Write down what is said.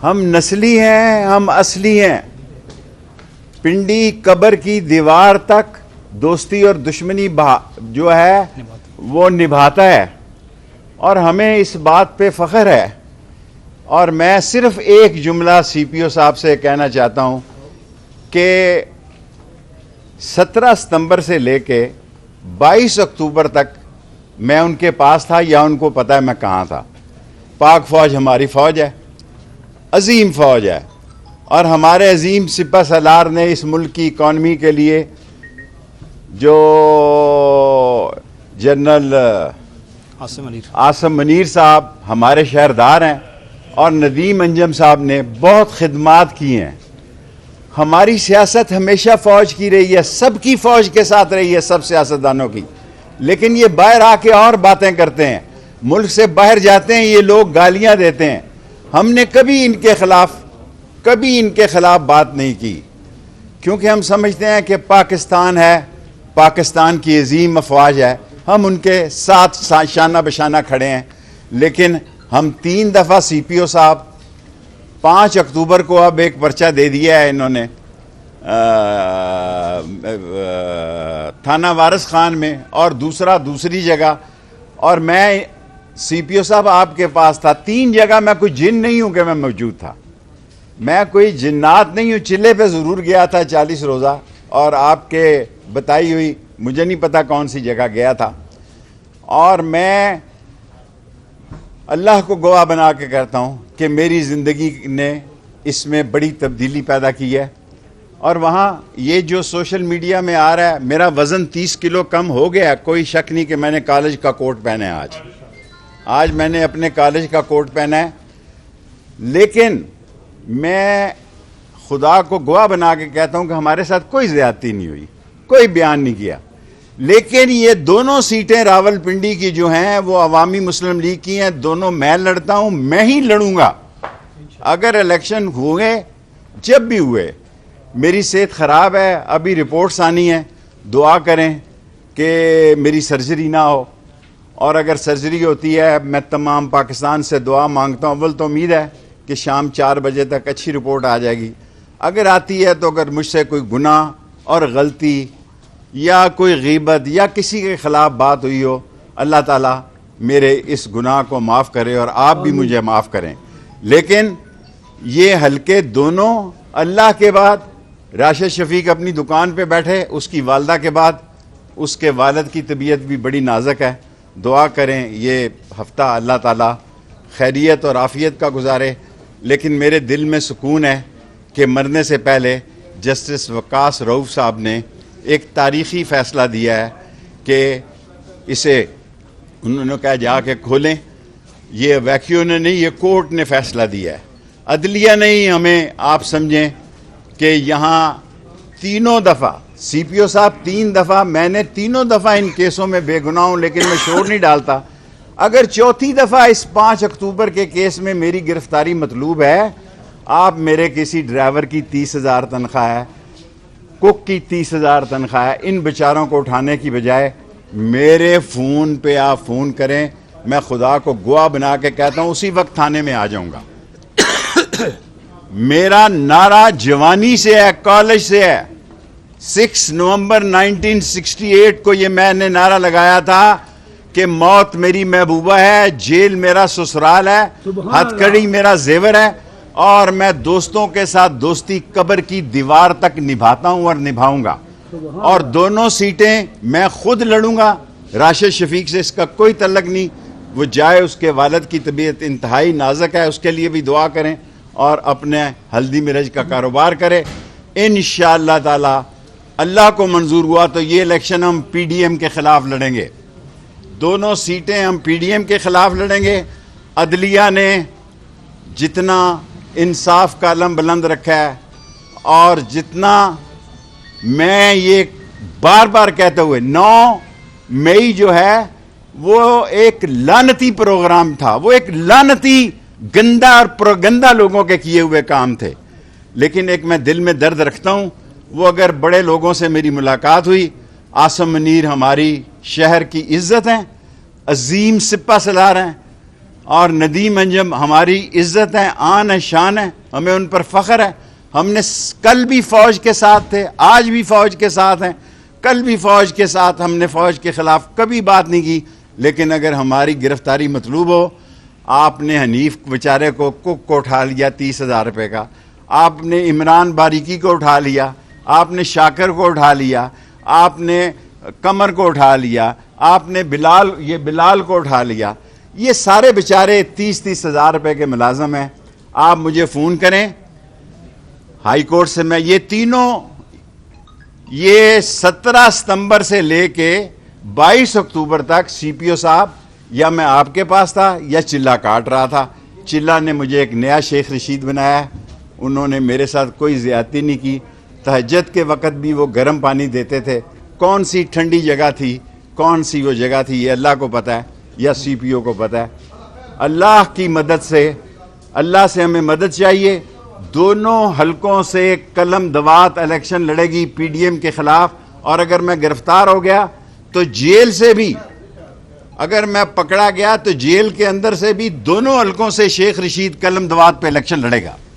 ہم نسلی ہیں، ہم اصلی ہیں. پنڈی قبر کی دیوار تک دوستی اور دشمنی جو ہے وہ نبھاتا ہے، اور ہمیں اس بات پہ فخر ہے. اور میں صرف ایک جملہ سی پی او صاحب سے کہنا چاہتا ہوں کہ 17 ستمبر سے لے کے 22 اکتوبر تک میں ان کے پاس تھا، یا ان کو پتہ ہے میں کہاں تھا. پاک فوج ہماری فوج ہے، عظیم فوج ہے، اور ہمارے عظیم سپہ سالار نے اس ملک کی اکانومی کے لیے جو جنرل عاصم منیر صاحب ہمارے شہردار ہیں، اور ندیم انجم صاحب نے بہت خدمات کی ہیں. ہماری سیاست ہمیشہ فوج کی رہی ہے، سب کی فوج کے ساتھ رہی ہے، سب سیاستدانوں کی. لیکن یہ باہر آ کے اور باتیں کرتے ہیں، ملک سے باہر جاتے ہیں، یہ لوگ گالیاں دیتے ہیں. ہم نے کبھی ان کے خلاف بات نہیں کی، کیونکہ ہم سمجھتے ہیں کہ پاکستان ہے، پاکستان کی عظیم افواج ہے، ہم ان کے ساتھ شانہ بشانہ کھڑے ہیں. لیکن ہم 3 دفعہ سی پی او صاحب 5 اکتوبر کو اب ایک پرچہ دے دیا ہے انہوں نے تھانہ وارث خان میں، اور دوسری جگہ. اور میں سی پی او صاحب آپ کے پاس تھا 3 جگہ. میں کوئی جن نہیں ہوں کہ میں موجود تھا، میں کوئی جنات نہیں ہوں. چلے پہ ضرور گیا تھا 40 روزہ، اور آپ کے بتائی ہوئی مجھے نہیں پتا کون سی جگہ گیا تھا. اور میں اللہ کو گواہ بنا کے کہتا ہوں کہ میری زندگی نے اس میں بڑی تبدیلی پیدا کی ہے. اور وہاں یہ جو سوشل میڈیا میں آ رہا ہے، میرا وزن 30 کلو کم ہو گیا. کوئی شک نہیں کہ میں نے کالج کا کوٹ پہنا ہے. آج میں نے اپنے کالج کا کوٹ پہنا ہے. لیکن میں خدا کو گواہ بنا کے کہتا ہوں کہ ہمارے ساتھ کوئی زیادتی نہیں ہوئی، کوئی بیان نہیں کیا. لیکن یہ دونوں سیٹیں راول پنڈی کی جو ہیں وہ عوامی مسلم لیگ کی ہیں. دونوں میں لڑتا ہوں، میں ہی لڑوں گا. اگر الیکشن ہوئے، جب بھی ہوئے. میری صحت خراب ہے، ابھی رپورٹس آنی ہیں، دعا کریں کہ میری سرجری نہ ہو. اور اگر سرجری ہوتی ہے، میں تمام پاکستان سے دعا مانگتا ہوں. اول تو امید ہے کہ شام 4 بجے تک اچھی رپورٹ آ جائے گی. اگر آتی ہے تو اگر مجھ سے کوئی گناہ اور غلطی یا کوئی غیبت یا کسی کے خلاف بات ہوئی ہو، اللہ تعالیٰ میرے اس گناہ کو معاف کرے، اور آپ بھی مجھے معاف کریں. لیکن یہ حلقے دونوں، اللہ کے بعد راشد شفیق اپنی دکان پہ بیٹھے، اس کی والدہ کے بعد اس کے والد کی طبیعت بھی بڑی نازک ہے. دعا کریں یہ ہفتہ اللہ تعالیٰ خیریت اور عافیت کا گزارے. لیکن میرے دل میں سکون ہے کہ مرنے سے پہلے جسٹس وقاص رؤف صاحب نے ایک تاریخی فیصلہ دیا ہے کہ اسے انہوں نے کہا جا کے کھولیں. یہ ویکیو نے نہیں، یہ کورٹ نے فیصلہ دیا ہے، عدلیہ نہیں. ہمیں آپ سمجھیں کہ یہاں 3 دفعہ سی پی او صاحب 3 دفعہ، میں نے 3 دفعہ ان کیسوں میں بے گناہ ہوں، لیکن میں شور نہیں ڈالتا. اگر 4تھی دفعہ اس 5 اکتوبر کے کیس میں میری گرفتاری مطلوب ہے، آپ میرے کسی ڈرائیور کی 30,000 تنخواہ ہے، کک کی 30,000 تنخواہ ہے، ان بیچاروں کو اٹھانے کی بجائے میرے فون پہ آپ فون کریں. میں خدا کو گواہ بنا کے کہتا ہوں اسی وقت تھانے میں آ جاؤں گا. میرا نعرہ جوانی سے ہے، کالج سے ہے. 6 نومبر 1968 کو یہ میں نے نعرہ لگایا تھا کہ موت میری محبوبہ ہے، جیل میرا سسرال ہے، ہتھ کڑی میرا زیور ہے، اور میں دوستوں کے ساتھ دوستی قبر کی دیوار تک نبھاتا ہوں اور نبھاؤں گا. اور دونوں سیٹیں میں خود لڑوں گا. راشد شفیق سے اس کا کوئی تعلق نہیں. وہ جائے، اس کے والد کی طبیعت انتہائی نازک ہے، اس کے لیے بھی دعا کریں، اور اپنے ہلدی مرج کا کاروبار کرے. انشاءاللہ تعالی اللہ کو منظور ہوا تو یہ الیکشن ہم پی ڈی ایم کے خلاف لڑیں گے. دونوں سیٹیں ہم پی ڈی ایم کے خلاف لڑیں گے. عدلیہ نے جتنا انصاف کا علم بلند رکھا ہے، اور جتنا میں یہ بار بار کہتے ہوئے 9 مئی جو ہے وہ ایک لعنتی پروگرام تھا، وہ ایک لعنتی گندا اور پروگندا لوگوں کے کیے ہوئے کام تھے. لیکن ایک میں دل میں درد رکھتا ہوں، وہ اگر بڑے لوگوں سے میری ملاقات ہوئی، عاصم منیر ہماری شہر کی عزت ہیں، عظیم سپہ سالار ہیں، اور ندیم انجم ہماری عزت ہیں، آن ہے، شان ہے، ہمیں ان پر فخر ہے. ہم نے کل بھی فوج کے ساتھ تھے، آج بھی فوج کے ساتھ ہیں، کل بھی فوج کے ساتھ. ہم نے فوج کے خلاف کبھی بات نہیں کی. لیکن اگر ہماری گرفتاری مطلوب ہو، آپ نے حنیف بیچارے کو کک کو اٹھا لیا 30,000 روپے کا، آپ نے عمران باریکی کو اٹھا لیا، آپ نے شاکر کو اٹھا لیا، آپ نے قمر کو اٹھا لیا، آپ نے بلال کو اٹھا لیا. یہ سارے بیچارے 30,000 روپے کے ملازم ہیں. آپ مجھے فون کریں ہائی کورٹ سے. میں یہ تینوں، یہ 17 ستمبر سے لے کے 22 اکتوبر تک سی پی او صاحب یا میں آپ کے پاس تھا یا چلہ کاٹ رہا تھا. چلہ نے مجھے ایک نیا شیخ رشید بنایا ہے. انہوں نے میرے ساتھ کوئی زیادتی نہیں کی. تہجد کے وقت بھی وہ گرم پانی دیتے تھے. کون سی ٹھنڈی جگہ تھی، کون سی وہ جگہ تھی، یہ اللہ کو پتہ ہے یا سی پی او کو پتہ ہے. اللہ کی مدد سے، اللہ سے ہمیں مدد چاہیے. دونوں حلقوں سے قلم دوات الیکشن لڑے گی پی ڈی ایم کے خلاف. اور اگر میں گرفتار ہو گیا تو جیل سے بھی، اگر میں پکڑا گیا تو جیل کے اندر سے بھی دونوں حلقوں سے شیخ رشید قلم دوات پہ الیکشن لڑے گا.